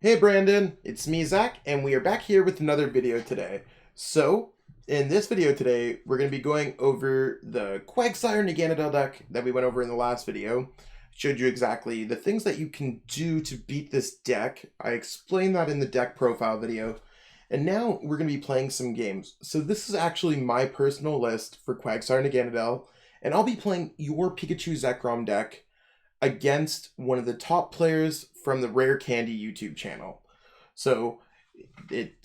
Hey Brandon, it's me Zach, and we are back here with another video today. So, in this video today, we're going to be going over the QuagNag deck that we went over in the last video. Showed you exactly the things that you can do to beat this deck. I explained that in the deck profile video. And now we're going to be playing some games. So this is actually my personal list for QuagNag, and I'll be playing your Pikachu Zekrom deck against one of the top players from the Rare Candy YouTube channel. So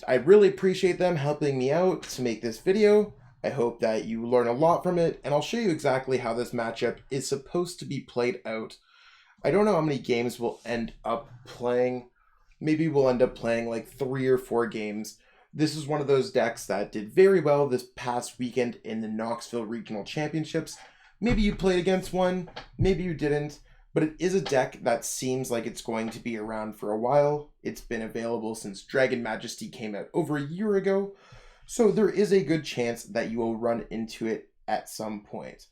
I really appreciate them helping me out to make this video. I hope that you learn a lot from it, and I'll show you exactly how this matchup is supposed to be played out. I don't know how many games we'll end up playing. Maybe we'll end up playing like 3 or 4 games. This is one of those decks that did very well this past weekend in the Knoxville Regional Championships. Maybe you played against one, maybe you didn't. But it is a deck that seems like it's going to be around for a while. It's been available since Dragon Majesty came out over a year ago. So there is a good chance that you will run into it at some point.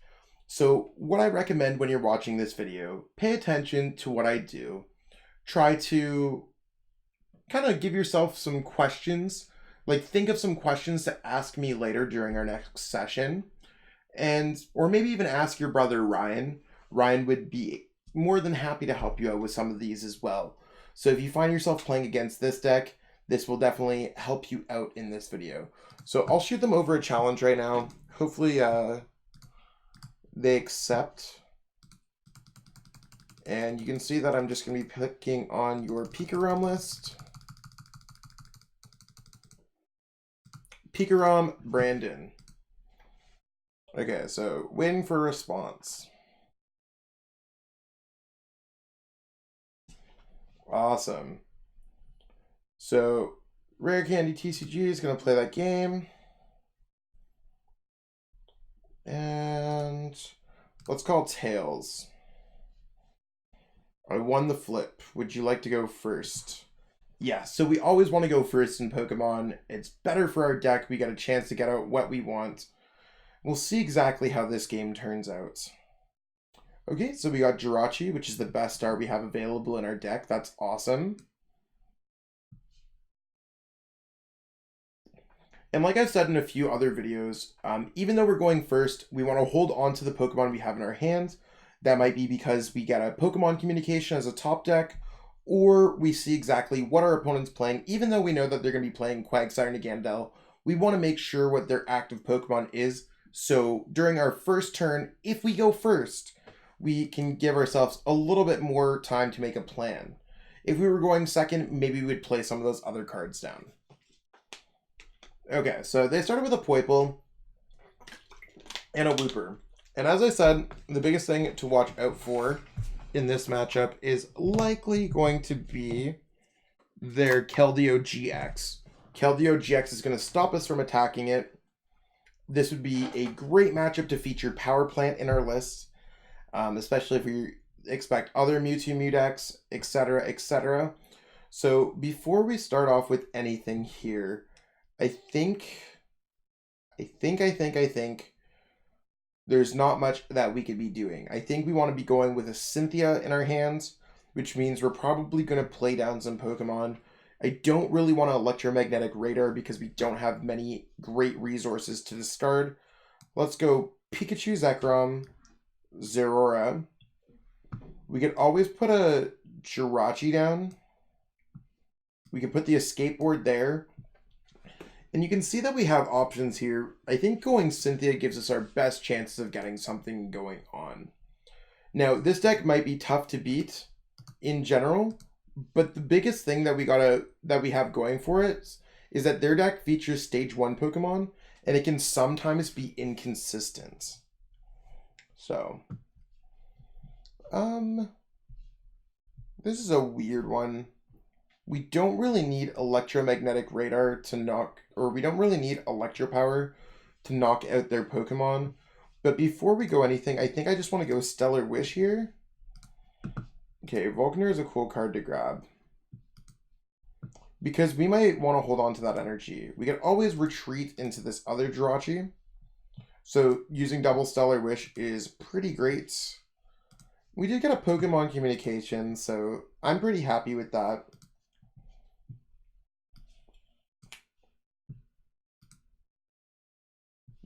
So what I recommend when you're watching this video, pay attention to what I do. Try to kind of give yourself some questions. Like think of some questions to ask me later during our next session. Or maybe even ask your brother Ryan. Ryan would be more than happy to help you out with some of these as well. So if you find yourself playing against this deck, this will definitely help you out in this video. So I'll shoot them over a challenge right now. Hopefully they accept. And you can see that I'm just going to be picking on your PikaRom list. PikaRom Brandon. Okay, so waiting for a response. Awesome. So, Rare Candy TCG is going to play that game. And let's call Tails. I won the flip. Would you like to go first? Yeah, so we always want to go first in Pokemon. It's better for our deck. We get a chance to get out what we want. We'll see exactly how this game turns out. Okay, so we got Jirachi, which is the best star we have available in our deck. That's awesome. And like I've said in a few other videos, even though we're going first, we want to hold on to the Pokemon we have in our hands. That might be because we get a Pokemon Communication as a top deck, or we see exactly what our opponent's playing. Even though we know that they're going to be playing Quagsire, we want to make sure what their active Pokemon is. So during our first turn, if we go first, we can give ourselves a little bit more time to make a plan. If we were going second, maybe we would play some of those other cards down. Okay, so they started with a Poiple and a Wooper. And as I said, the biggest thing to watch out for in this matchup is likely going to be their Keldeo GX. Keldeo GX is going to stop us from attacking it. This would be a great matchup to feature Power Plant in our list. Especially if we expect other Mewtwo decks, etc., etc. So before we start off with anything here, I think there's not much that we could be doing. I think we want to be going with a Cynthia in our hands, which means we're probably going to play down some Pokemon. I don't really want an Electromagnetic Radar because we don't have many great resources to discard. Let's go Pikachu Zekrom, Zeraora. We could always put a Jirachi down. We could put the Escape Board there. And you can see that we have options here. I think going Cynthia gives us our best chances of getting something going on. Now, this deck might be tough to beat in general, but the biggest thing that we have going for it is that their deck features Stage 1 Pokemon, and it can sometimes be inconsistent. So, this is a weird one. We don't really need Electromagnetic Radar to knock, or we don't really need Electro Power to knock out their Pokemon. But before we go anything, I think I just want to go Stellar Wish here. Okay, Volkner is a cool card to grab, because we might want to hold on to that energy. We could always retreat into this other Jirachi. So using double Stellar Wish is pretty great. We did get a Pokemon Communication, so I'm pretty happy with that.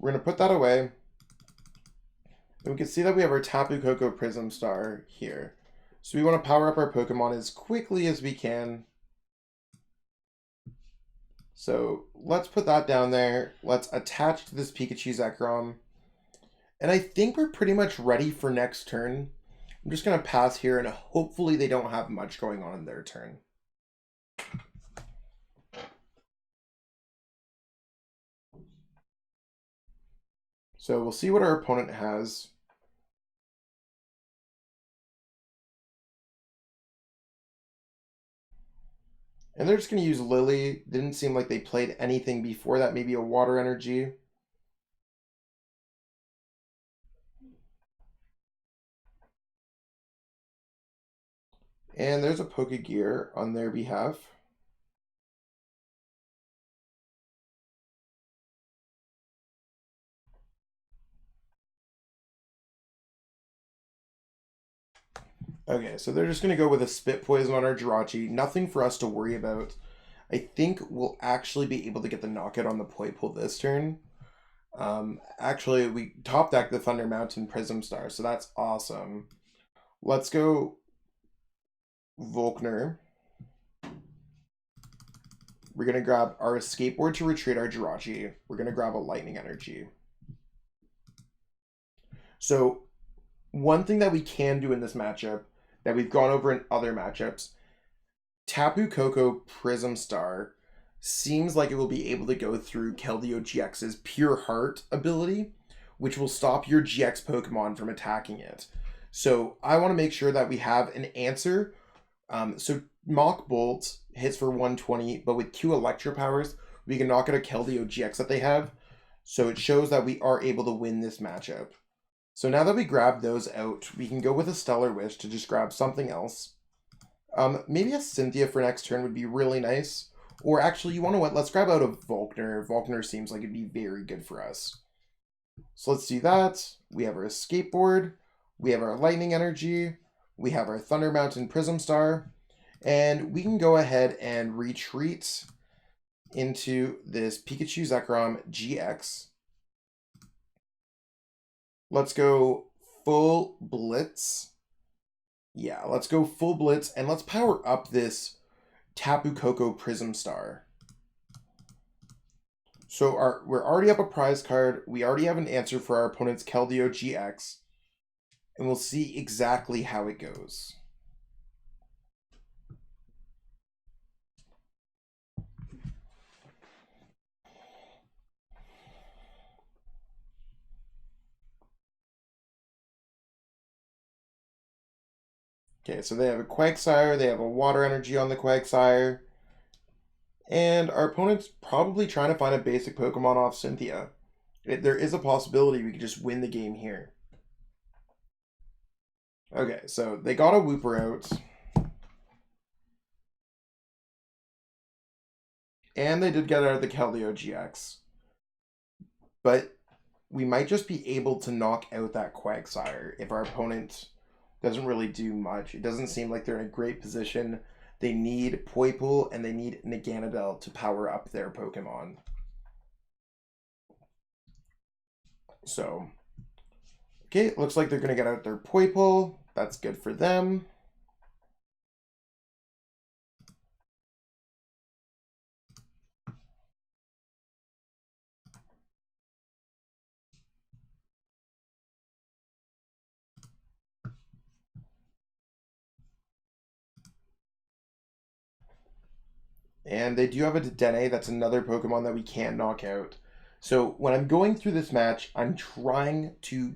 We're going to put that away. And we can see that we have our Tapu Koko Prism Star here. So we want to power up our Pokemon as quickly as we can. So let's put that down there. Let's attach to this Pikachu Zekrom. And I think we're pretty much ready for next turn. I'm just going to pass here, and hopefully they don't have much going on in their turn. So we'll see what our opponent has. And they're just going to use Lily. Didn't seem like they played anything before that. Maybe a water energy. And there's a Pokegear on their behalf. Okay, so they're just going to go with a Spit Poison on our Jirachi. Nothing for us to worry about. I think we'll actually be able to get the knockout on the Poipole this turn. Actually, we top deck the Thunder Mountain Prism Star, so that's awesome. Let's go Volkner. We're going to grab our Skateboard to retreat our Jirachi. We're going to grab a Lightning Energy. So one thing that we can do in this matchup that we've gone over in other matchups, Tapu Koko Prism Star seems like it will be able to go through Keldeo GX's Pure Heart ability, which will stop your GX Pokemon from attacking it. So I want to make sure that we have an answer. So Mach Bolt hits for 120, but with Q Electro Powers, we can knock out a Keldeo GX that they have. So it shows that we are able to win this matchup. So now that we grab those out, we can go with a Stellar Wish to just grab something else. Maybe a Cynthia for next turn would be really nice. Or actually, you want to what? Let's grab out a Volkner. Volkner seems like it'd be very good for us. So let's do that. We have our Skateboard. We have our Lightning Energy. We have our Thunder Mountain Prism Star. And we can go ahead and retreat into this Pikachu Zekrom GX. Let's go full Blitz. Yeah, let's go full Blitz, and let's power up this Tapu Koko Prism Star. So we're already up a prize card. We already have an answer for our opponent's Keldeo GX. And we'll see exactly how it goes. Okay, so they have a Quagsire, they have a Water Energy on the Quagsire, and our opponent's probably trying to find a basic Pokemon off Cynthia. There is a possibility we could just win the game here. Okay, so they got a Wooper out. And they did get out of the Keldeo GX. But we might just be able to knock out that Quagsire if our opponent doesn't really do much. It doesn't seem like they're in a great position. They need Poipole and they need Naganadel to power up their Pokemon. So, okay, it looks like they're going to get out their Poipole. That's good for them. And they do have a Dedenne. That's another Pokemon that we can't knock out. So when I'm going through this match, I'm trying to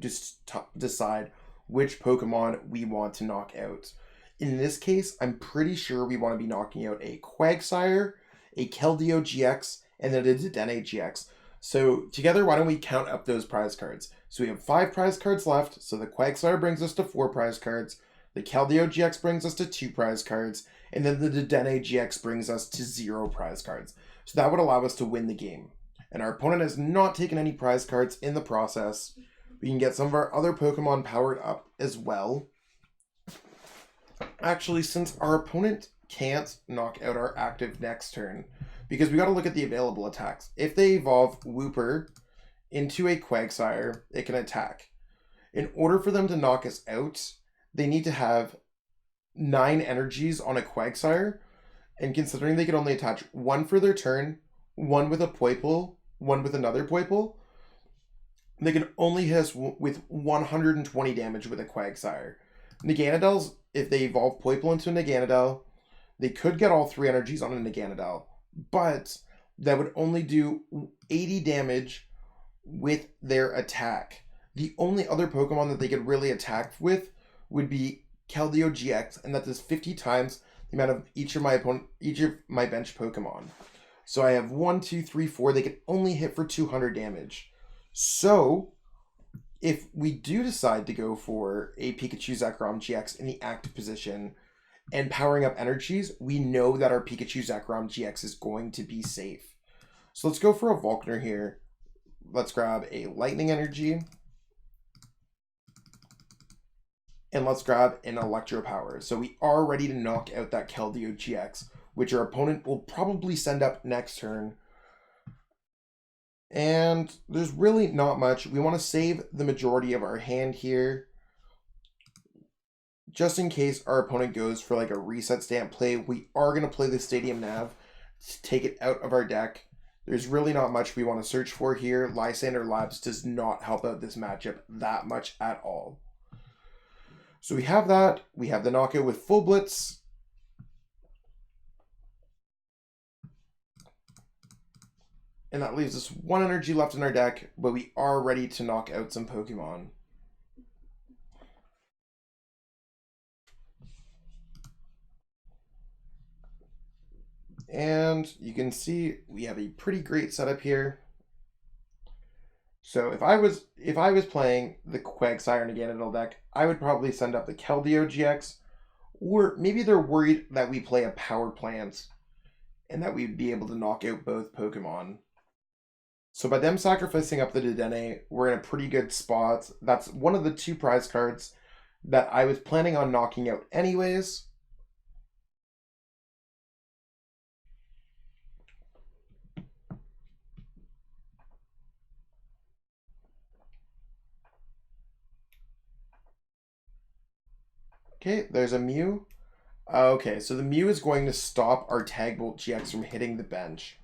decide which Pokemon we want to knock out. In this case, I'm pretty sure we want to be knocking out a Quagsire, a Keldeo GX, and then a Dedenne GX. So together, why don't we count up those prize cards? So we have 5 prize cards left. So the Quagsire brings us to 4 prize cards. The Keldeo GX brings us to 2 prize cards. And then the Dedenne GX brings us to 0 prize cards. So that would allow us to win the game. And our opponent has not taken any prize cards in the process. We can get some of our other Pokemon powered up as well. Actually, since our opponent can't knock out our active next turn, because we got to look at the available attacks. If they evolve Wooper into a Quagsire, it can attack. In order for them to knock us out, they need to have 9 energies on a Quagsire, and considering they can only attach one for their turn, one with a Poipole, one with another Poipole, they can only hit us with 120 damage with a Quagsire. Naganadels, if they evolve Poipole into a Naganadel, they could get all 3 energies on a Naganadel, but that would only do 80 damage with their attack. The only other Pokemon that they could really attack with would be Keldeo GX, and that does 50 times the amount of each of my bench Pokemon. So I have 1, 2, 3, 4. They can only hit for 200 damage. So if we do decide to go for a Pikachu Zekrom GX in the active position and powering up energies, we know that our Pikachu Zekrom GX is going to be safe. So let's go for a Volkner here. Let's grab a Lightning Energy. And let's grab an Electro Power. So we are ready to knock out that Keldeo GX, which our opponent will probably send up next turn. And there's really not much. We want to save the majority of our hand here, just in case our opponent goes for like a reset stamp play. We are going to play the Stadium Nav to take it out of our deck. There's really not much we want to search for here. Lysander Labs does not help out this matchup that much at all. So we have that. We have the knockout with Full Blitz. And that leaves us 1 energy left in our deck, but we are ready to knock out some Pokemon. And you can see we have a pretty great setup here. So if I was playing the Quagsire and Naganadel deck, I would probably send up the Keldeo GX, or maybe they're worried that we play a Power Plant and that we'd be able to knock out both Pokemon. So by them sacrificing up the Dedenne, we're in a pretty good spot. That's one of the 2 prize cards that I was planning on knocking out anyways. Okay, there's a Mew. Okay, so the Mew is going to stop our Tag Bolt GX from hitting the bench.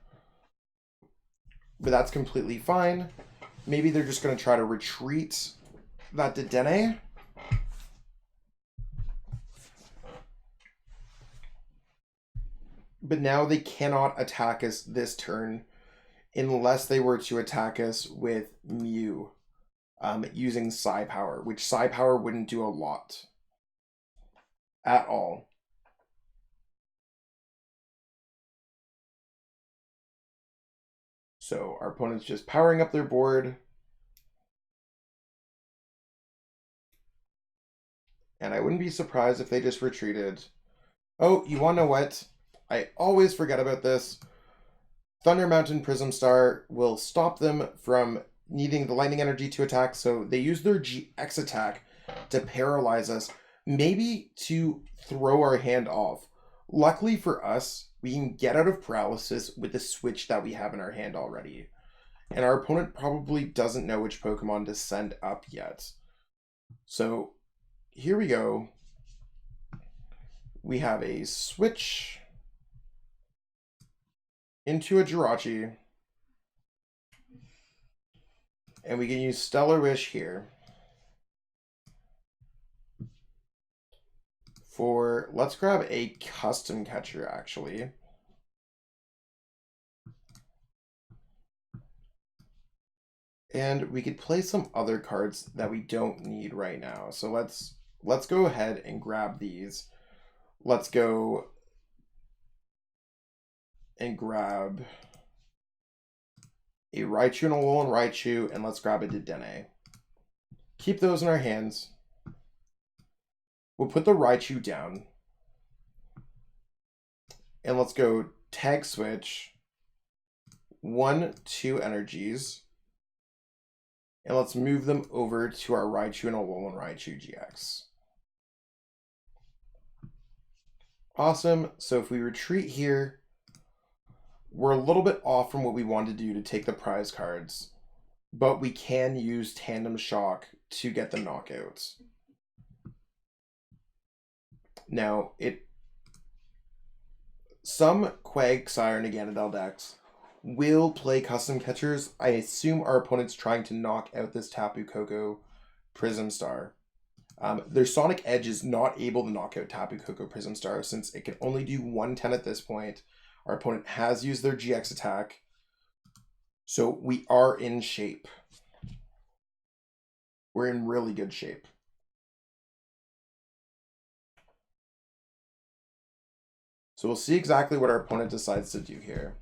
But that's completely fine. Maybe they're just going to try to retreat that Dedenne. But now they cannot attack us this turn unless they were to attack us with Mew using Psy Power, which Psy Power wouldn't do a lot at all. So our opponent's just powering up their board. And I wouldn't be surprised if they just retreated. Oh, you want to know what? I always forget about this. Thunder Mountain Prism Star will stop them from needing the lightning energy to attack, so they use their GX attack to paralyze us, maybe to throw our hand off. Luckily for us, we can get out of paralysis with the switch that we have in our hand already. And our opponent probably doesn't know which Pokemon to send up yet. So here we go. We have a switch into a Jirachi. And we can use Stellar Wish here. Let's grab a custom catcher actually. And we could play some other cards that we don't need right now. So let's go ahead and grab these. Let's go and grab a Raichu and a Alolan Raichu, and let's grab a Dedenne. Keep those in our hands. We'll put the Raichu down. And let's go Tag Switch. 1, 2 energies. And let's move them over to our Raichu and Alolan Raichu GX. Awesome. So if we retreat here, we're a little bit off from what we want to do to take the prize cards. but we can use Tandem Shock to get the knockouts. Now, some QuagSire and Ganondorf decks will play custom catchers. I assume our opponent's trying to knock out this Tapu Koko Prism Star. Their Sonic Edge is not able to knock out Tapu Koko Prism Star since it can only do 110 at this point. Our opponent has used their GX attack. So we are in shape. We're in really good shape. So we'll see exactly what our opponent decides to do here.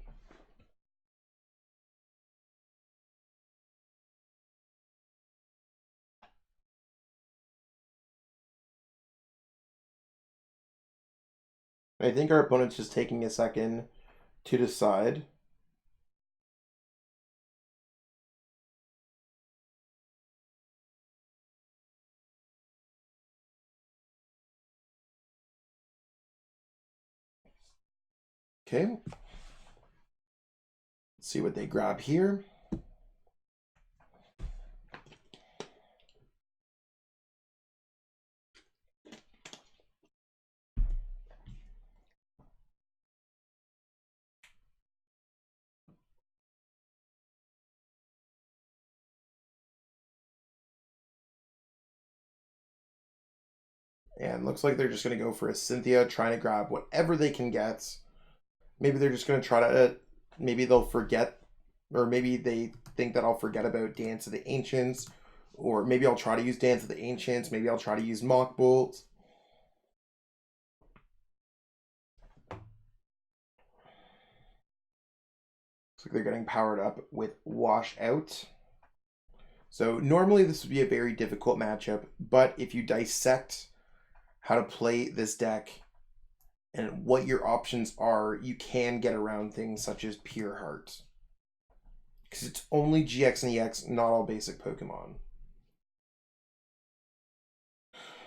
I think our opponent's just taking a second to decide. Okay. Let's see what they grab here. And looks like they're just going to go for a Cynthia, trying to grab whatever they can get. Maybe they're just going to try to, maybe they'll forget, or maybe they think that I'll forget about Dance of the Ancients, or maybe I'll try to use Dance of the Ancients, maybe I'll try to use Mock Bolt. Looks like they're getting powered up with Wash Out. So normally this would be a very difficult matchup, but if you dissect how to play this deck and what your options are, you can get around things such as Pure Heart. Because it's only GX and EX, not all basic Pokemon.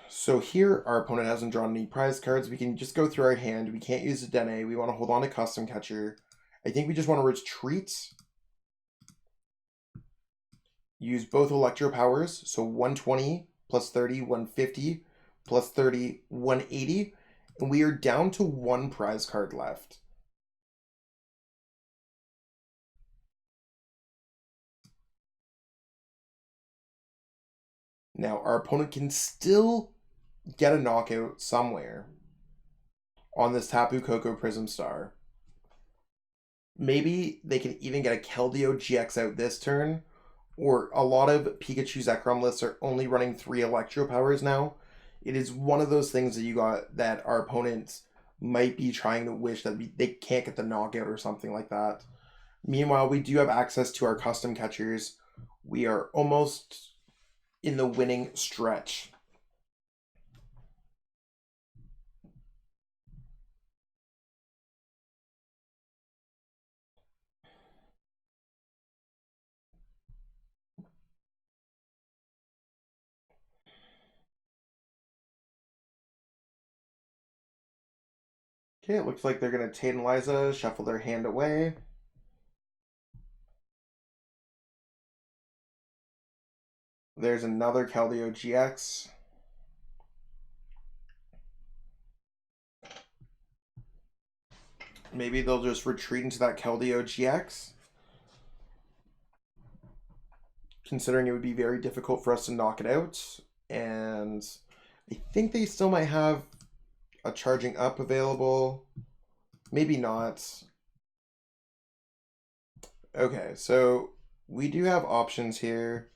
So here, our opponent hasn't drawn any prize cards. We can just go through our hand. We can't use a Dene. We want to hold on to Custom Catcher. I think we just want to retreat. Use both Electro Powers. So 120 plus 30, 150 plus 30, 180. And we are down to one prize card left. Now, our opponent can still get a knockout somewhere on this Tapu Koko Prism Star. Maybe they can even get a Keldeo GX out this turn, or a lot of Pikachu Zekrom lists are only running 3 Electro Powers now. It is one of those things that you got that our opponents might be trying to wish that they can't get the knockout or something like that. Meanwhile, we do have access to our custom catchers. We are almost in the winning stretch. Okay, it looks like they're going to Tantaliza, shuffle their hand away. There's another Keldeo GX. Maybe they'll just retreat into that Keldeo GX. Considering it would be very difficult for us to knock it out. And I think they still might have a charging up available. Maybe not. Okay, so we do have options here.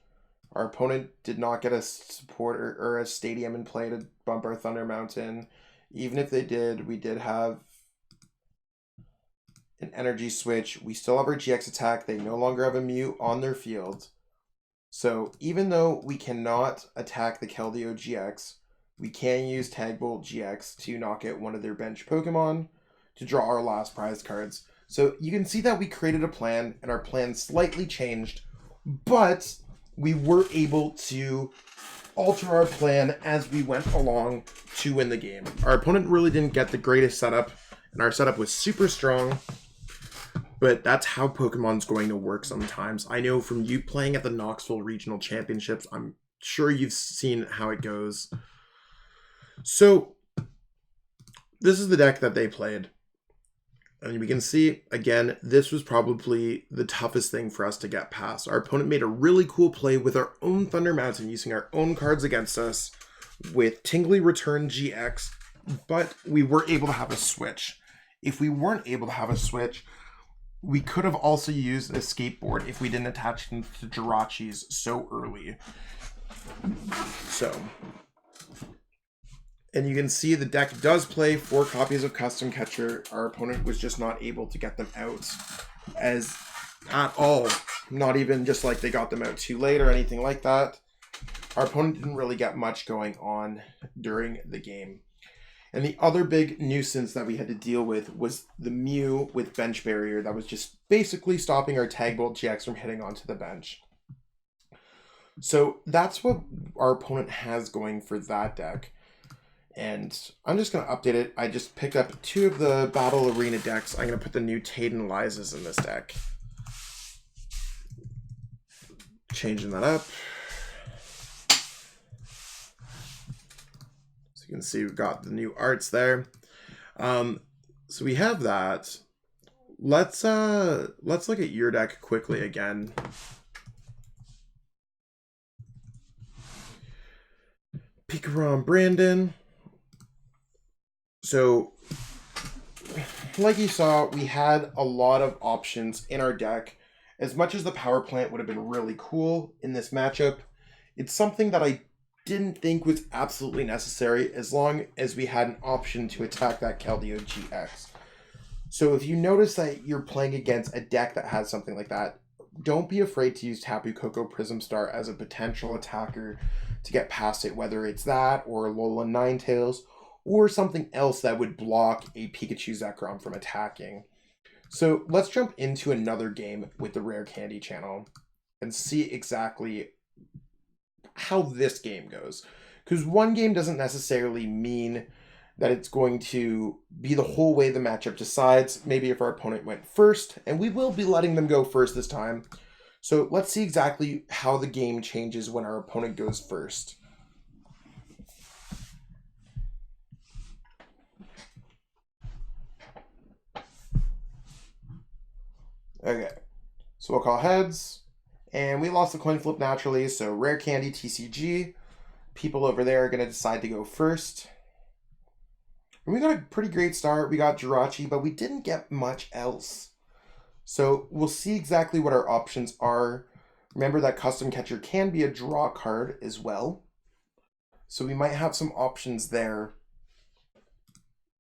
Our opponent did not get a supporter or a stadium in play to bump our Thunder Mountain. Even if they did, we did have an energy switch. We still have our GX attack. They no longer have a mute on their field. So even though we cannot attack the Keldeo GX, we can use Tag Bolt GX to knock out one of their bench Pokemon to draw our last prize cards. So you can see that we created a plan, and our plan slightly changed, but we were able to alter our plan as we went along to win the game. Our opponent really didn't get the greatest setup, and our setup was super strong. But that's how Pokemon's going to work sometimes. I know from you playing at the Knoxville Regional Championships, I'm sure you've seen how it goes. So, this is the deck that they played. And we can see, again, this was probably the toughest thing for us to get past. Our opponent made a really cool play with our own Thunder Mountain, using our own cards against us with Tingly Return GX, but we were able to have a switch. If we weren't able to have a switch, we could have also used a skateboard if we didn't attach them to Jirachis so early. So, and you can see the deck does play 4 copies of Custom Catcher. Our opponent was just not able to get them out as at all. Not even just like they got them out too late or anything like that. Our opponent didn't really get much going on during the game. And the other big nuisance that we had to deal with was the Mew with Bench Barrier that was just basically stopping our Tag Bolt GX from hitting onto the bench. So that's what our opponent has going for that deck. And I'm just going to update it. I just picked up 2 of the Battle Arena decks. I'm going to put the new Taden Lizas in this deck. Changing that up. So you can see we've got the new arts there. So we have that. Let's look at your deck quickly again. PikaRom Brandon. So, like you saw, we had a lot of options in our deck. As much as the power plant would have been really cool in this matchup, it's something that I didn't think was absolutely necessary as long as we had an option to attack that Keldeo GX. So if you notice that you're playing against a deck that has something like that, don't be afraid to use Tapu Koko Prism Star as a potential attacker to get past it, whether it's that or Lola Ninetales, or something else that would block a Pikachu Zekrom from attacking. So let's jump into another game with the Rare Candy channel and see exactly how this game goes. Because one game doesn't necessarily mean that it's going to be the whole way the matchup decides. Maybe if our opponent went first, and we will be letting them go first this time. So let's see exactly how the game changes when our opponent goes first. Okay, so we'll call heads, and we lost the coin flip naturally, so Rare Candy TCG. People over there are going to decide to go first. And we got a pretty great start. We got Jirachi, but we didn't get much else. So we'll see exactly what our options are. Remember that Custom Catcher can be a draw card as well. So we might have some options there.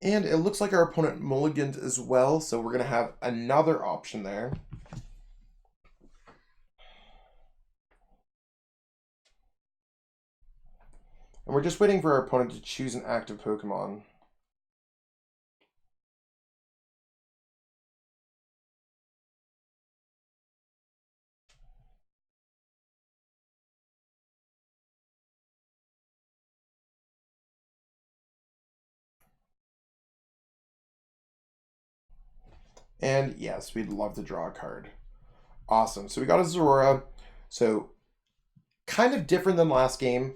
And it looks like our opponent mulliganed as well, so we're going to have another option there. And we're just waiting for our opponent to choose an active Pokemon. And yes, we'd love to draw a card. Awesome. So we got a Zorora. So kind of different than last game.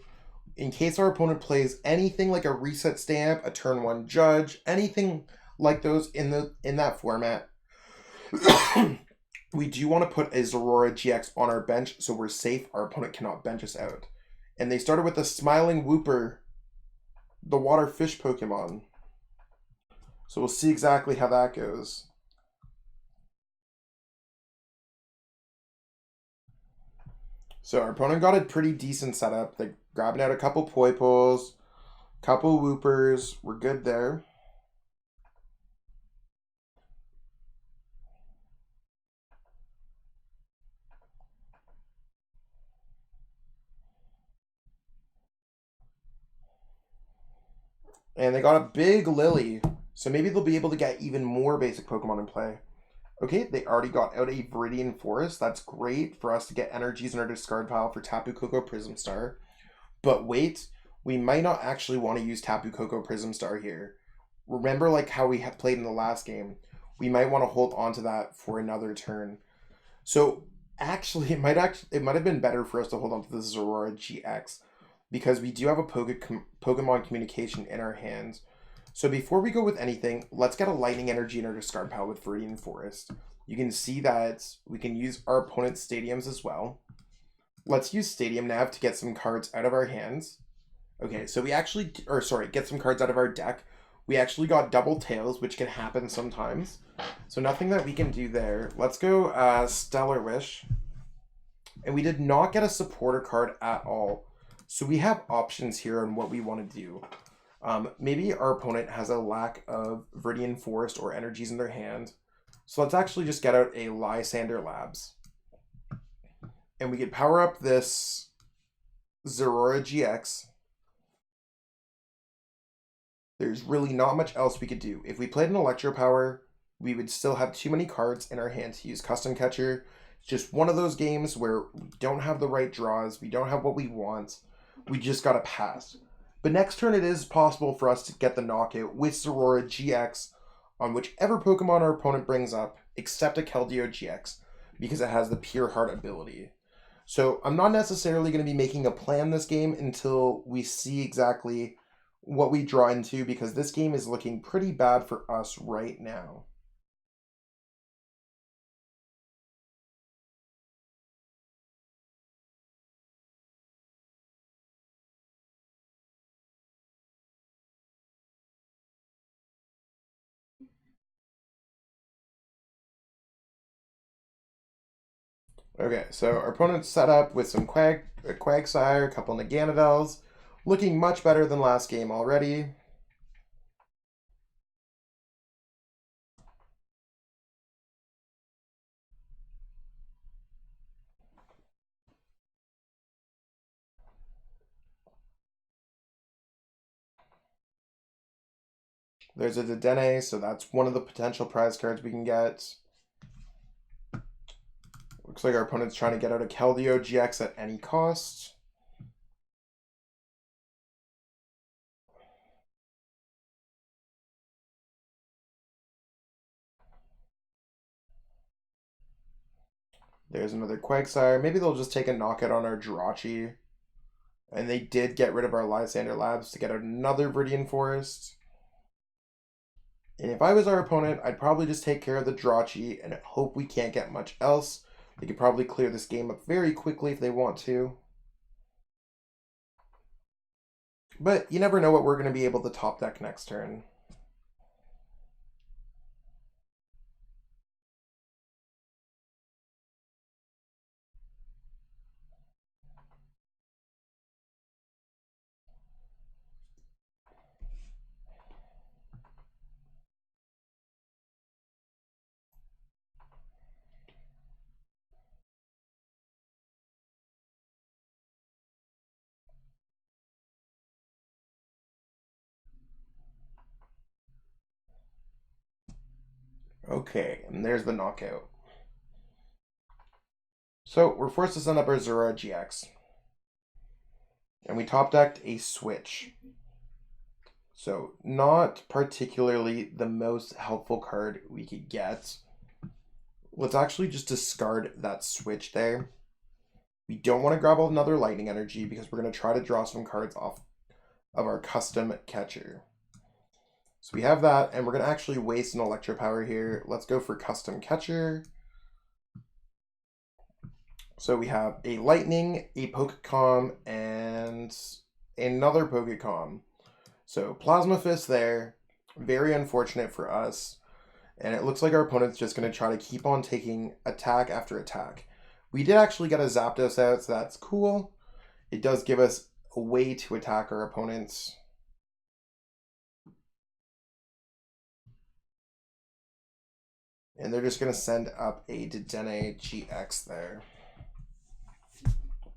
In case our opponent plays anything like a reset stamp, a turn 1 judge, anything like those in that format, we do want to put a Zorora GX on our bench so we're safe. Our opponent cannot bench us out. And they started with a Smiling Wooper, the water fish Pokemon. So we'll see exactly how that goes. So our opponent got a pretty decent setup. They're grabbing out a couple Poipoles, couple Woopers. We're good there. And they got a big Lily. So maybe they'll be able to get even more basic Pokemon in play. Okay, they already got out a Viridian Forest. That's great for us to get energies in our discard pile for Tapu Koko Prism Star. But wait, we might not actually want to use Tapu Koko Prism Star here. Remember like how we had played in the last game. we might want to hold on to that for another turn. So actually, it might have been better for us to hold on to this Zorora GX because we do have a Pokemon communication in our hands. So before we go with anything, let's get a Lightning Energy in our discard pile with Viridian Forest. You can see that we can use our opponent's stadiums as well. Let's use Stadium Nav to get some cards out of our hands. Okay, so we actually, or sorry, get some cards out of our deck. We actually got Double Tails, which can happen sometimes. So nothing that we can do there. Let's go Stellar Wish. And we did not get a supporter card at all. So we have options here on what we want to do. Maybe our opponent has a lack of Viridian Forest or energies in their hand. So let's actually just get out a Lysander Labs. And we could power up this Zorora GX. There's really not much else we could do. If we played an Electro Power, we would still have too many cards in our hand to use Custom Catcher. It's just one of those games where we don't have the right draws, we don't have what we want, we just gotta pass. But next turn it is possible for us to get the knockout with Zorora GX on whichever Pokemon our opponent brings up, except a Keldeo GX, because it has the Pure Heart ability. So I'm not necessarily going to be making a plan this game until we see exactly what we draw into, because this game is looking pretty bad for us right now. Okay, so our opponent's set up with some Quagsire, a couple Naganadels, looking much better than last game already. There's a Dedenne, so that's one of the potential prize cards we can get. Looks like our opponent's trying to get out a Keldeo GX at any cost. There's another Quagsire. Maybe they'll just take a knockout on our Jirachi. And they did get rid of our Lysander Labs to get out another Viridian Forest. And if I was our opponent, I'd probably just take care of the Jirachi and hope we can't get much else. They could probably clear this game up very quickly if they want to. But you never know what we're going to be able to top deck next turn. Okay, and there's the knockout. So we're forced to send up our Zorora GX. And we top decked a Switch. So not particularly the most helpful card we could get. Let's actually just discard that Switch there. We don't want to grab another Lightning Energy because we're going to try to draw some cards off of our Custom Catcher. So we have that, and we're going to actually waste an Electro Power here. Let's go for Custom Catcher. So we have a Lightning, a PokeCom, and another PokeCom. So Plasma Fist there. Very unfortunate for us. And it looks like our opponent's just going to try to keep on taking attack after attack. We did actually get a Zapdos out, so that's cool. It does give us a way to attack our opponents. And they're just going to send up a Dedenne GX there.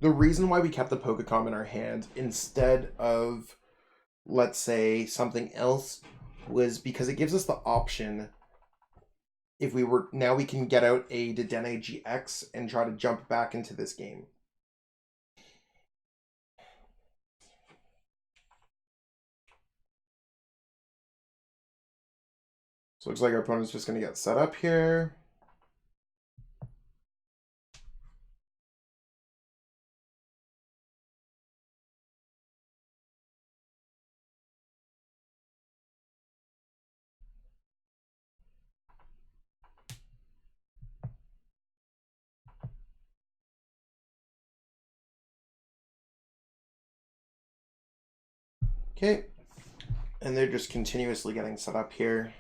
The reason why we kept the PokeCom in our hand instead of, let's say, something else was because it gives us the option. If we were, now we can get out a Dedenne GX and try to jump back into this game. So looks like our opponent's just going to get set up here. Okay, and they're just continuously getting set up here.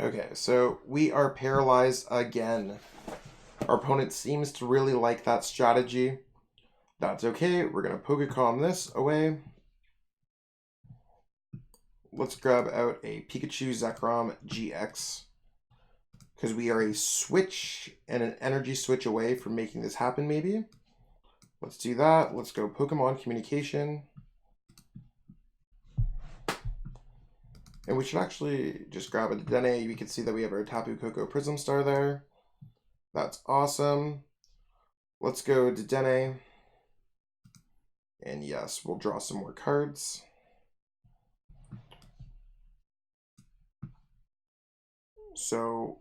Okay, so we are paralyzed again. Our opponent seems to really like that strategy. That's okay. We're going to PikaRom this away. Let's grab out a Pikachu Zekrom GX, because we are a switch and an energy switch away from making this happen, maybe. Let's do that. Let's go Pokemon Communication. And we should actually just grab a Dedenne. You can see that we have our Tapu Koko Prism Star there. That's awesome. Let's go Dedenne. And yes, we'll draw some more cards. So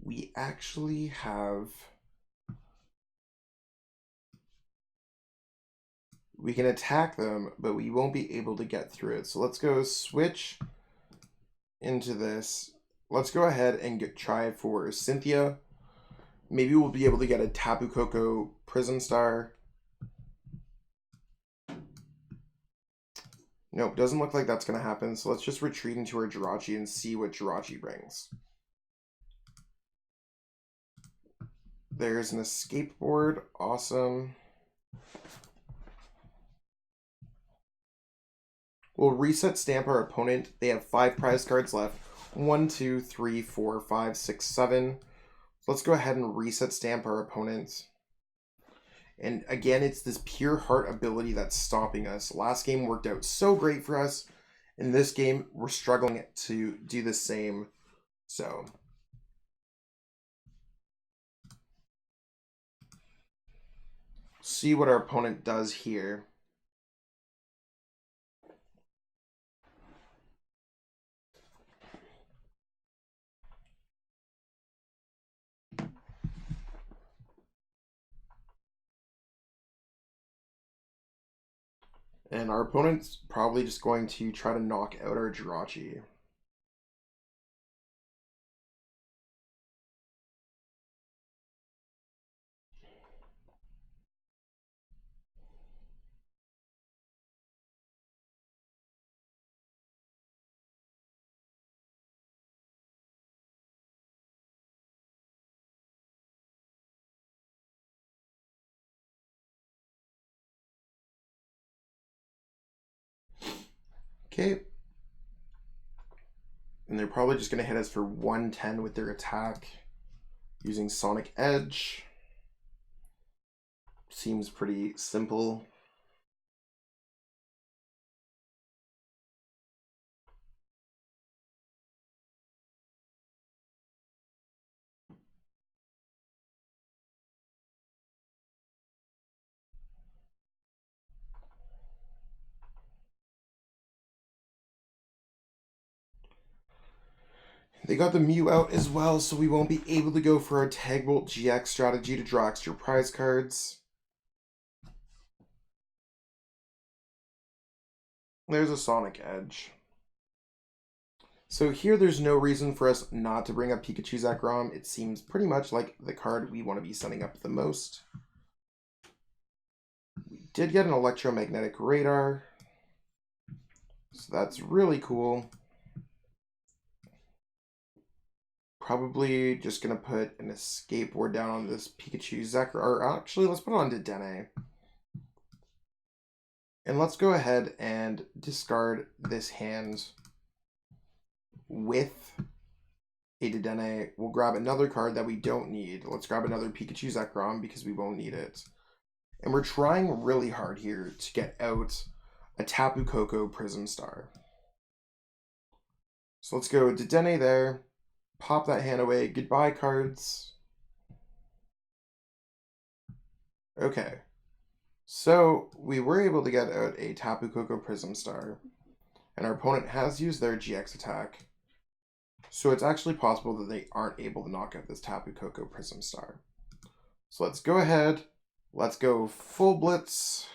we actually have... We can attack them, but we won't be able to get through it. So let's go switch into this. Let's go ahead and try for Cynthia. Maybe we'll be able to get a Tapu Koko Prism Star. Nope, doesn't look like that's going to happen. So let's just retreat into our Jirachi and see what Jirachi brings. There's an escape board. Awesome. We'll reset stamp our opponent. They have 5 prize cards left. 1, 2, 3, 4, 5, 6, 7. Let's go ahead and reset stamp our opponent. And again, it's this pure heart ability that's stopping us. Last game worked out so great for us. In this game, we're struggling to do the same. So see what our opponent does here. And our opponent's probably just going to try to knock out our Jirachi. Okay. And they're probably just going to hit us for 110 with their attack using Sonic Edge. Seems pretty simple. They got the Mew out as well, so we won't be able to go for our Tag Bolt GX strategy to draw extra prize cards. There's a Sonic Edge. So here there's no reason for us not to bring up Pikachu Zekrom. It seems pretty much like the card we want to be setting up the most. We did get an electromagnetic radar. So that's really cool. Probably just going to put an escape board down on this Pikachu Zekrom. Or actually, let's put it on Dedenne. And let's go ahead and discard this hand with a Dedenne. We'll grab another card that we don't need. Let's grab another Pikachu Zekrom because we won't need it. And we're trying really hard here to get out a Tapu Koko Prism Star. So let's go Dedenne there. Pop that hand away. Goodbye cards. Okay. So we were able to get out a Tapu Koko Prism Star. And our opponent has used their GX attack. So it's actually possible that they aren't able to knock out this Tapu Koko Prism Star. So let's go ahead. Let's go full blitz.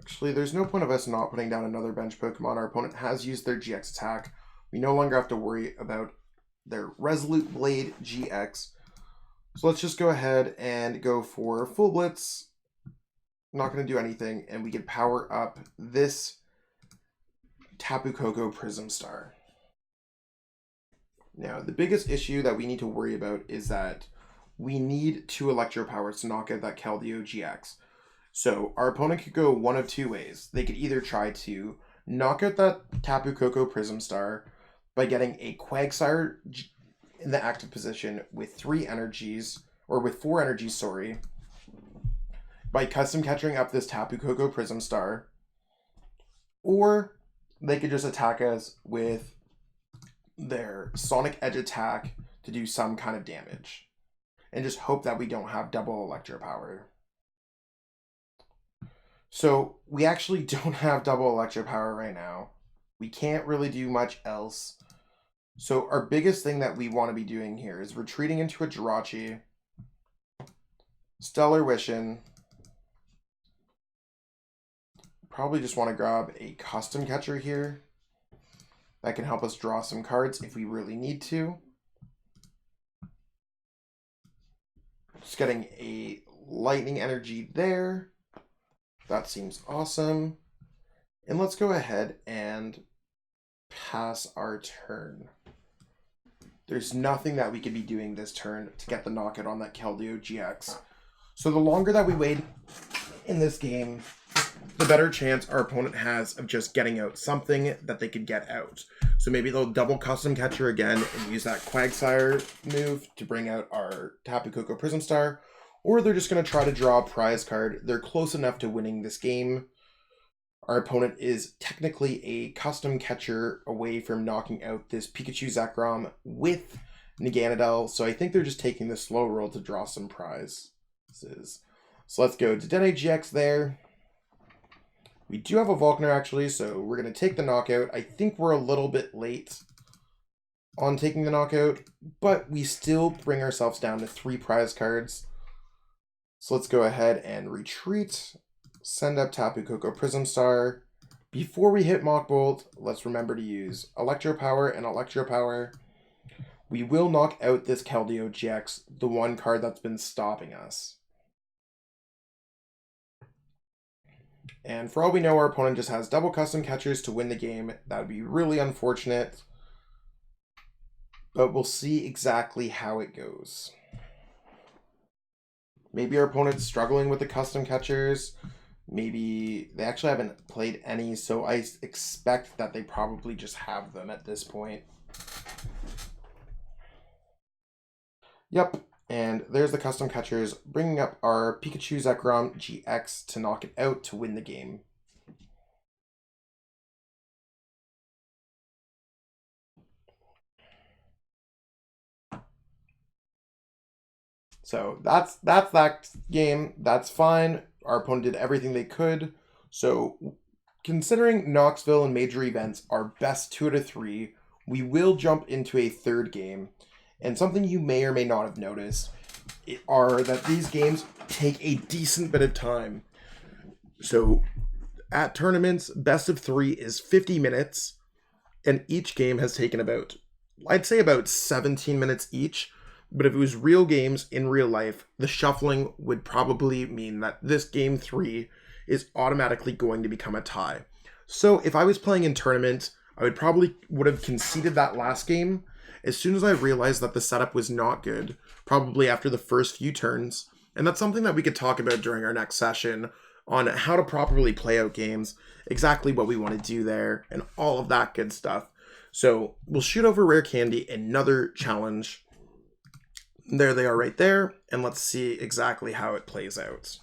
Actually, there's no point of us not putting down another bench Pokemon. Our opponent has used their GX attack. We no longer have to worry about their Resolute Blade GX. So let's just go ahead and go for full blitz. Not going to do anything, and we can power up this Tapu Koko Prism Star. Now, the biggest issue that we need to worry about is that we need 2 Electro Powers to knock out that Keldeo GX. So our opponent could go one of 2 ways. They could either try to knock out that Tapu Koko Prism Star by getting a Quagsire in the active position with 3 energies, or with 4 energies, sorry, by custom catching up this Tapu Koko Prism Star, or they could just attack us with their Sonic Edge attack to do some kind of damage, and just hope that we don't have double Electro Power. So we actually don't have double Electro Power right now. We can't really do much else. So our biggest thing that we want to be doing here is retreating into a Jirachi, Stellar Wishing. Probably just want to grab a custom catcher here. That can help us draw some cards if we really need to. Just getting a lightning energy there. That seems awesome. And let's go ahead and pass our turn. There's nothing that we could be doing this turn to get the knockout on that Keldeo GX. So the longer that we wait in this game, the better chance our opponent has of just getting out something that they could get out. So maybe they'll double custom catcher again and use that Quagsire move to bring out our Tapu Koko Prism Star, or they're just going to try to draw a prize card. They're close enough to winning this game. Our opponent is technically a custom catcher away from knocking out this Pikachu Zekrom with Naganadel, so I think they're just taking the slow roll to draw some prizes. So let's go Dedenne GX there. We do have a Volkner actually, so we're going to take the knockout. I think we're a little bit late on taking the knockout, but we still bring ourselves down to 3 prize cards. So let's go ahead and retreat, send up Tapu Koko Prism Star. Before we hit Mach Bolt, let's remember to use Electro Power and Electro Power. We will knock out this Keldeo GX, the one card that's been stopping us. And for all we know, our opponent just has double custom catchers to win the game. That would be really unfortunate. But we'll see exactly how it goes. Maybe our opponent's struggling with the custom catchers. Maybe they actually haven't played any, so I expect that they probably just have them at this point. Yep, and there's the custom catchers, bringing up our Pikachu Zekrom GX to knock it out to win the game. So that's that game. That's fine. Our opponent did everything they could. So considering Knoxville and major events are best 2 out of 3, we will jump into a third game. And something you may or may not have noticed are that these games take a decent bit of time. So at tournaments, best of 3 is 50 minutes. And each game has taken about, I'd say about 17 minutes each. But if it was real games in real life, the shuffling would probably mean that this game 3 is automatically going to become a tie. So if I was playing in tournament, I would have conceded that last game as soon as I realized that the setup was not good, probably after the first few turns. And that's something that we could talk about during our next session on how to properly play out games, exactly what we want to do there, and all of that good stuff. So we'll shoot over Rare Candy, another challenge. There they are right there, and let's see exactly how it plays out.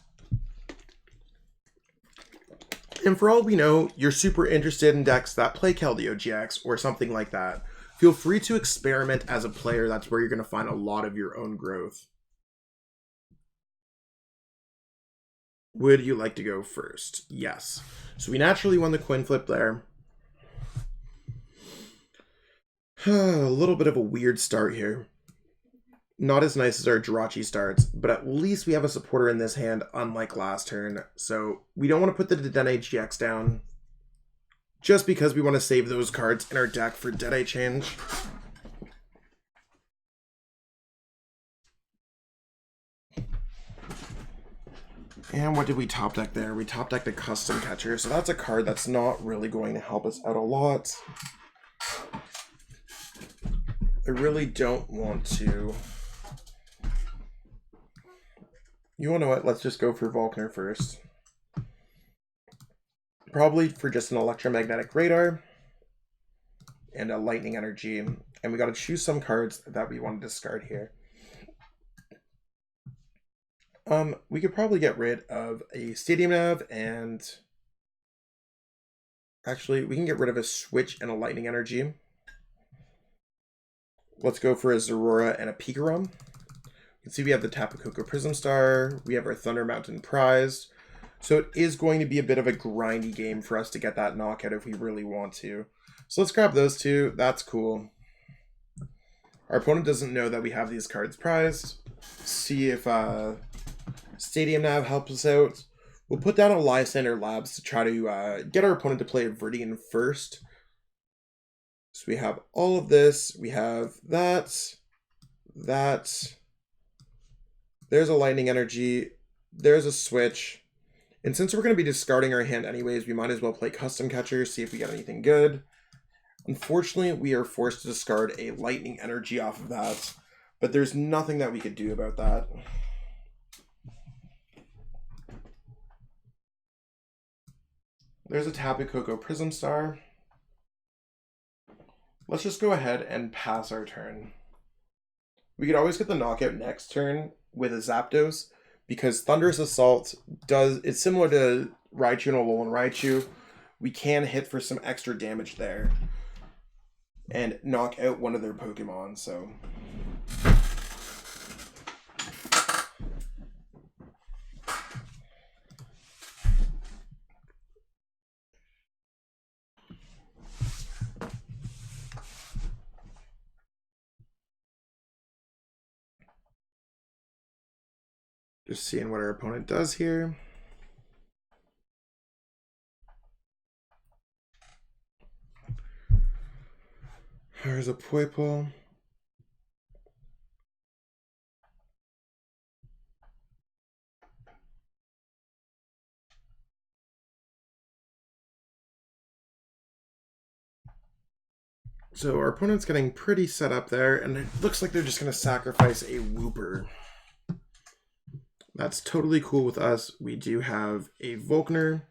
And for all we know, you're super interested in decks that play Keldeo GX or something like that. Feel free to experiment as a player. That's where you're going to find a lot of your own growth. Would you like to go first? Yes. So we naturally won the coin flip there. A little bit of a weird start here. Not as nice as our Jirachi starts, but at least we have a supporter in this hand, unlike last turn. So we don't want to put the Dedenne GX down, just because we want to save those cards in our deck for Deadeye change. And what did we top deck there? We top decked a Custom Catcher, so that's a card that's not really going to help us out a lot. I really don't want to. You want to know what? Let's just go for Volkner first. Probably for just an electromagnetic radar and a lightning energy. And we got to choose some cards that we want to discard here. We could probably get rid of a Stadium Nav, and actually we can get rid of a Switch and a lightning energy. Let's go for a Zorora and a PikaRom. You can see we have the Tapu Koko Prism Star. We have our Thunder Mountain Prize. So it is going to be a bit of a grindy game for us to get that knockout if we really want to. So let's grab those two. That's cool. Our opponent doesn't know that we have these cards prized. See if Stadium Nav helps us out. We'll put down a Lysander Labs to try to get our opponent to play a Viridian first. So we have all of this. We have that. There's a lightning energy. There's a switch. And since we're going to be discarding our hand anyways, we might as well play Custom Catcher, see if we get anything good. Unfortunately, we are forced to discard a lightning energy off of that. But there's nothing that we could do about that. There's a Tapu Koko Prism Star. Let's just go ahead and pass our turn. We could always get the knockout next turn with a Zapdos, because Thunderous Assault it's similar to Raichu and Alolan Raichu. We can hit for some extra damage there and knock out one of their Pokemon, so. Just seeing what our opponent does here. There's a Poipole. So our opponent's getting pretty set up there, and it looks like they're just going to sacrifice a Wooper. That's totally cool with us. We do have a Volkner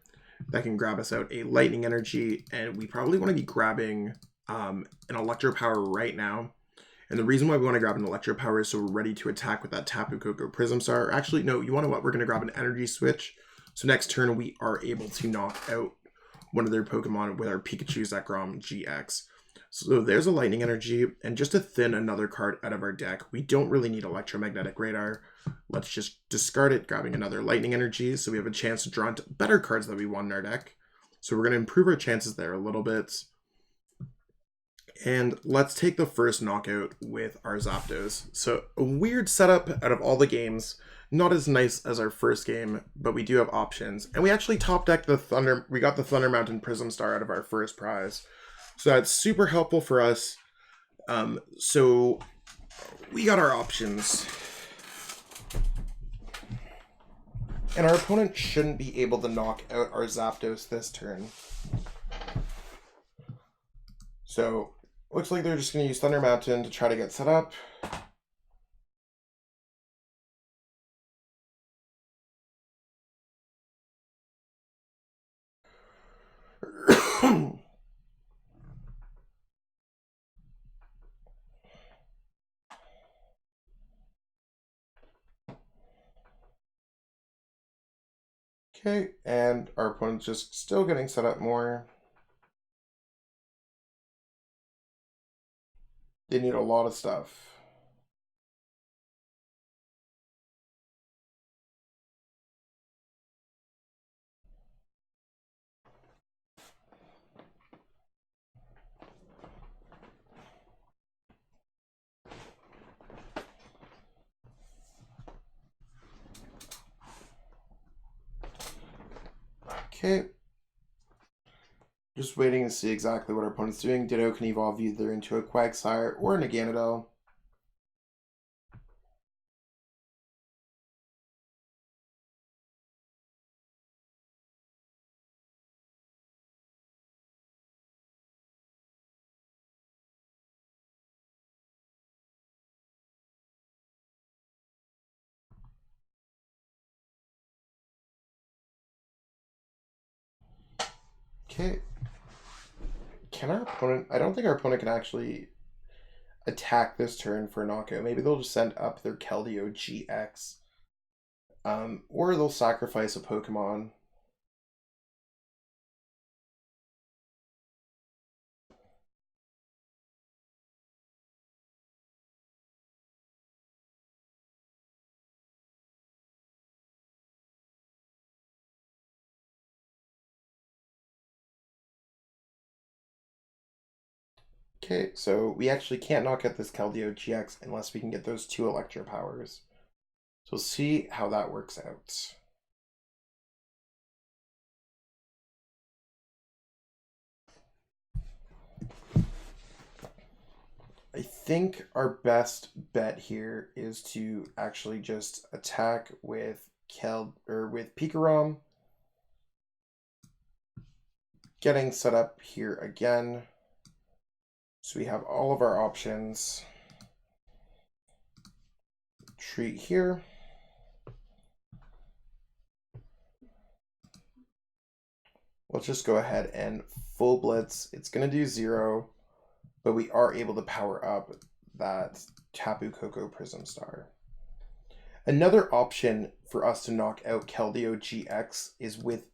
that can grab us out a Lightning Energy, and we probably want to be grabbing an Electro Power right now. And the reason why we want to grab an Electro Power is so we're ready to attack with that Tapu Koko Prism Star. Actually, no, you want to know what? We're going to grab an Energy Switch. So next turn, we are able to knock out one of their Pokemon with our Pikachu Zekrom GX. So there's a Lightning Energy, and just to thin another card out of our deck, we don't really need Electromagnetic Radar. Let's just discard it, grabbing another Lightning Energy, so we have a chance to draw into better cards that we want in our deck. So we're going to improve our chances there a little bit. And let's take the first knockout with our Zapdos. So a weird setup out of all the games. Not as nice as our first game, but we do have options. And we actually top decked we got the Thunder Mountain Prism Star out of our first prize. So that's super helpful for us. So we got our options. And our opponent shouldn't be able to knock out our Zapdos this turn. So looks like they're just going to use Thunder Mountain to try to get set up. Okay, and our opponent's just still getting set up more. They need a lot of stuff. Okay. Just waiting to see exactly what our opponent's doing. Ditto can evolve either into a Quagsire or an Aganadel. Okay. Can our opponent... I don't think our opponent can actually attack this turn for a knockout. Maybe they'll just send up their Keldeo GX. Or they'll sacrifice a Pokemon. Okay, so we actually can't knock out this Keldeo GX unless we can get those 2 Electro Powers. So we'll see how that works out. I think our best bet here is to actually just attack with with PikaRom. Getting set up here again. So we have all of our options. Treat here. Let's just go ahead and full blitz. It's going to do 0, but we are able to power up that Tapu Koko Prism Star. Another option for us to knock out Keldeo GX is with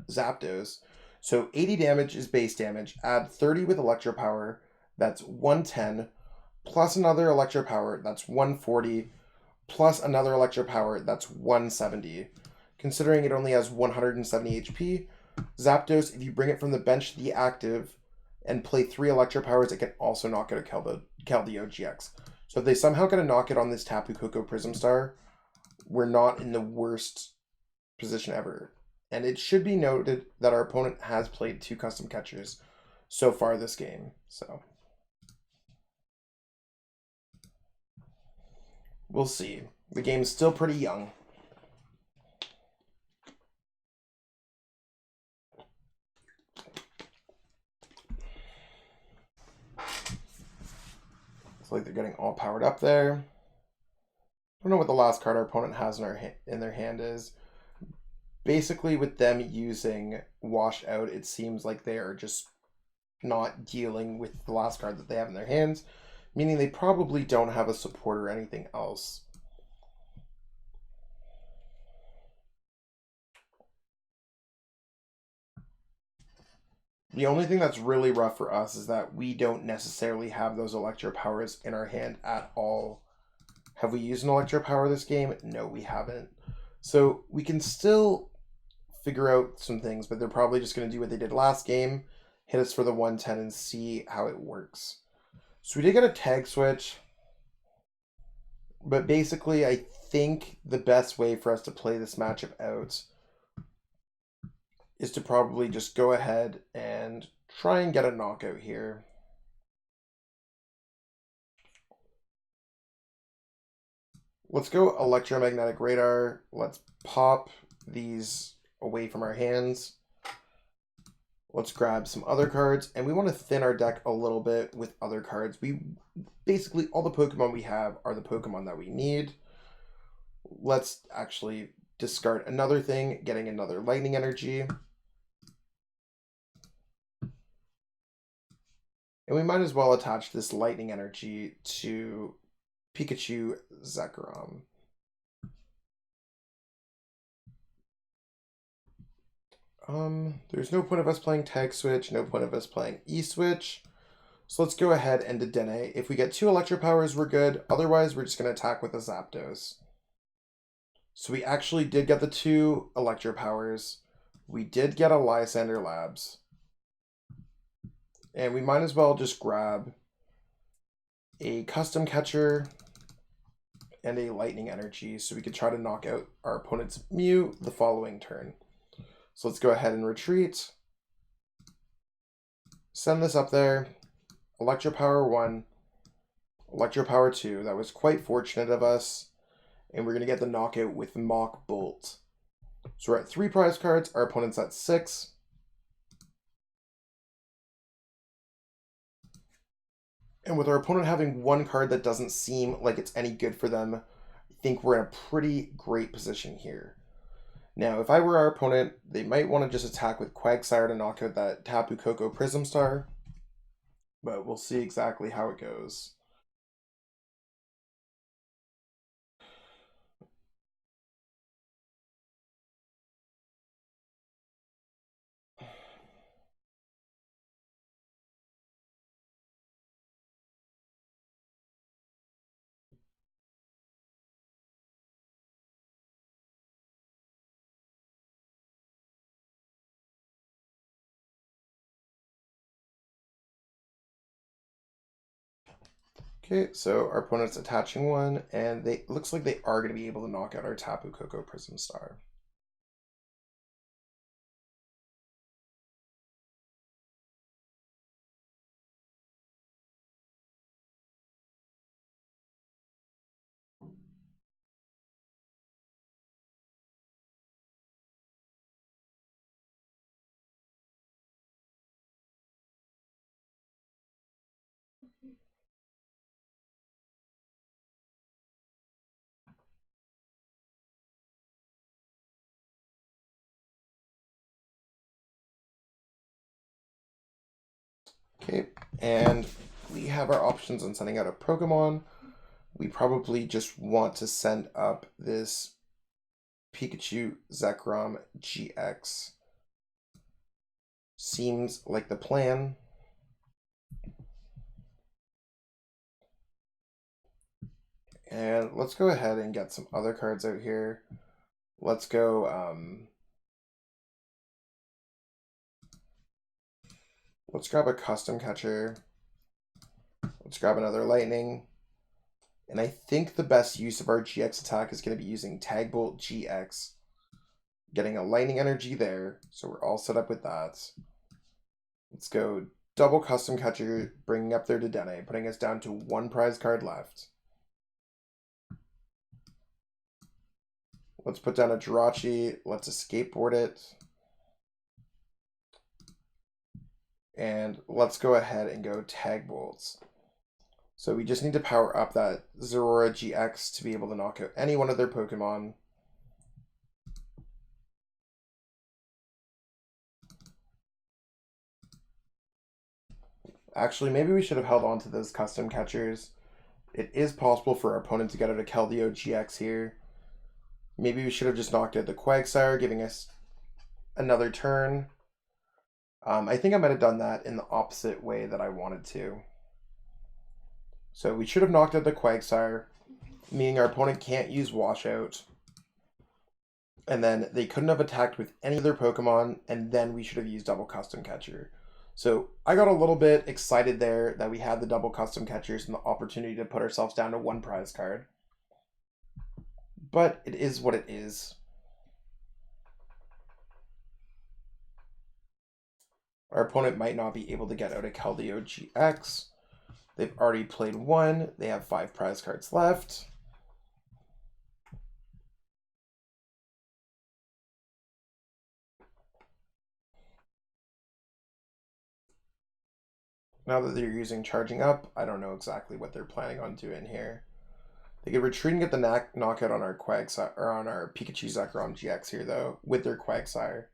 Zapdos. So 80 damage is base damage. Add 30 with Electro Power, that's 110, plus another Electro Power, that's 140, plus another Electro Power, that's 170. Considering it only has 170 HP, Zapdos, if you bring it from the bench to the active and play 3 Electro Powers, it can also knock out a Keldeo GX. So if they somehow get a knock it on this Tapu Koko Prism Star, we're not in the worst position ever. And it should be noted that our opponent has played 2 custom catchers so far this game. So we'll see. The game's still pretty young. It's like they're getting all powered up there. I don't know what the last card our opponent has in their hand is. Basically, with them using Wash Out, it seems like they are just not dealing with the last card that they have in their hands, meaning they probably don't have a support or anything else. The only thing that's really rough for us is that we don't necessarily have those Electro Powers in our hand at all. Have we used an Electro Power this game? No, we haven't. So we can still figure out some things, but they're probably just going to do what they did last game, hit us for the 110 and see how it works. So we did get a tag switch, but basically I think the best way for us to play this matchup out is to probably just go ahead and try and get a knockout here. Let's go Electromagnetic Radar. Let's pop these away from our hands. Let's grab some other cards, and we want to thin our deck a little bit with other cards. Basically, all the Pokemon we have are the Pokemon that we need. Let's actually discard another thing, getting another Lightning Energy. And we might as well attach this Lightning Energy to Pikachu Zekrom. There's no point of us playing tag switch, no point of us playing E-switch. So let's go ahead and Dedenne. If we get 2 electro powers, we're good. Otherwise, we're just going to attack with a Zapdos. So we actually did get the 2 electro powers. We did get a Lysander Labs. And we might as well just grab a custom catcher and a lightning energy so we could try to knock out our opponent's Mew the following turn. So let's go ahead and retreat. Send this up there. Electro Power 1. Electro Power 2. That was quite fortunate of us. And we're going to get the knockout with Mach Bolt. So we're at 3 prize cards. Our opponent's at 6. And with our opponent having 1 card that doesn't seem like it's any good for them, I think we're in a pretty great position here. Now, if I were our opponent, they might want to just attack with Quagsire to knock out that Tapu Koko Prism Star. But we'll see exactly how it goes. Okay, so our opponent's attaching 1, and they looks like they are going to be able to knock out our Tapu Koko Prism Star. Okay, and we have our options on sending out a Pokemon. We probably just want to send up this Pikachu Zekrom GX. Seems like the plan. And let's go ahead and get some other cards out here. Let's go, let's grab a custom catcher. Let's grab another lightning. And I think the best use of our GX attack is going to be using Tag Bolt GX. Getting a lightning energy there, so we're all set up with that. Let's go double custom catcher, bringing up their Dedenne, putting us down to 1 prize card left. Let's put down a Jirachi. Let's escapeboard it. And let's go ahead and go Tag Bolts. So we just need to power up that Zorora GX to be able to knock out any one of their Pokemon. Actually, maybe we should have held on to those custom catchers. It is possible for our opponent to get out a Keldeo GX here. Maybe we should have just knocked out the Quagsire, giving us another turn. I think I might have done that in the opposite way that I wanted to. So we should have knocked out the Quagsire, meaning our opponent can't use Washout. And then they couldn't have attacked with any other Pokemon, and then we should have used Double Custom Catcher. So I got a little bit excited there that we had the Double Custom Catchers and the opportunity to put ourselves down to 1 prize card. But it is what it is. Our opponent might not be able to get out a Keldeo GX. They've already played 1. They have 5 prize cards left. Now that they're using Charging Up, I don't know exactly what they're planning on doing here. They could retreat and get the knockout on our Quagsire, or on our Pikachu Zekrom GX here, though, with their Quagsire.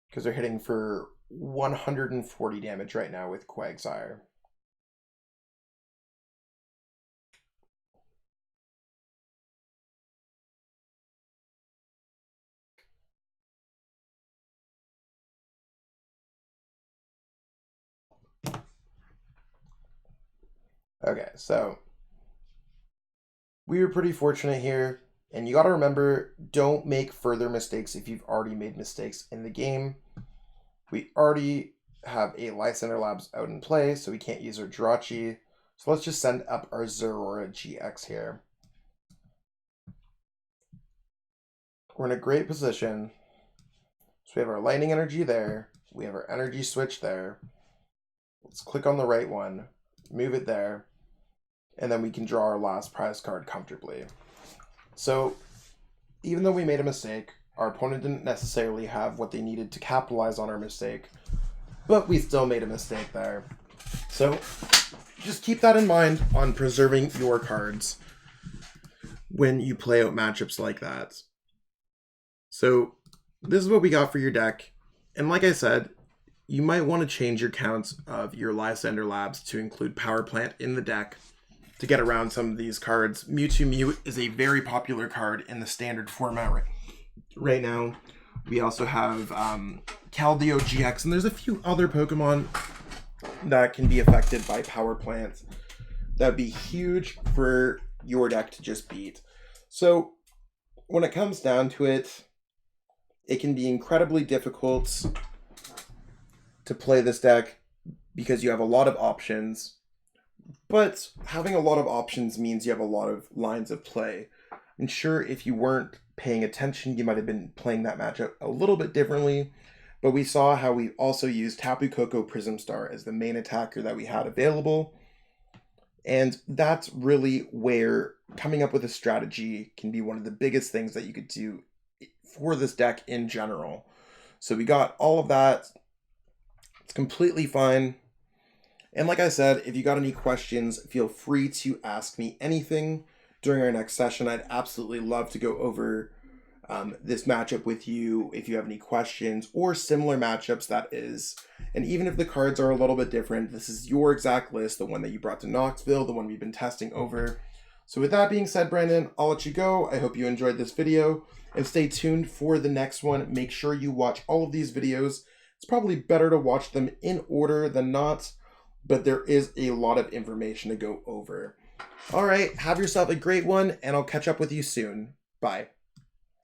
Because they're hitting for 140 damage right now with Quagsire. Okay, so we were pretty fortunate here. And you got to remember, don't make further mistakes if you've already made mistakes in the game. We already have a Lysander Labs out in play, so we can't use our Jirachi. So let's just send up our Zeraora GX here. We're in a great position. So we have our Lightning Energy there. We have our Energy Switch there. Let's click on the right one, move it there, and then we can draw our last prize card comfortably. So even though we made a mistake, our opponent didn't necessarily have what they needed to capitalize on our mistake, but we still made a mistake there. So just keep that in mind on preserving your cards when you play out matchups like that. So this is what we got for your deck. And like I said, you might want to change your counts of your Lysander Labs to include Power Plant in the deck to get around some of these cards. Mewtwo Mute is a very popular card in the standard format right now. We also have Keldeo GX, and there's a few other Pokemon that can be affected by Power Plants. That'd be huge for your deck to just beat. So when it comes down to it, it can be incredibly difficult to play this deck because you have a lot of options. But having a lot of options means you have a lot of lines of play. I'm sure if you weren't paying attention, you might have been playing that matchup a little bit differently. But we saw how we also used Tapu Koko Prism Star as the main attacker that we had available. And that's really where coming up with a strategy can be one of the biggest things that you could do for this deck in general. So we got all of that. It's completely fine. And like I said, if you got any questions, feel free to ask me anything during our next session. I'd absolutely love to go over this matchup with you if you have any questions or similar matchups, that is. And even if the cards are a little bit different, this is your exact list, the one that you brought to Knoxville, the one we've been testing over. So with that being said, Brandon, I'll let you go. I hope you enjoyed this video and stay tuned for the next one. Make sure you watch all of these videos. It's probably better to watch them in order than not, but there is a lot of information to go over. All right, have yourself a great one, and I'll catch up with you soon. Bye.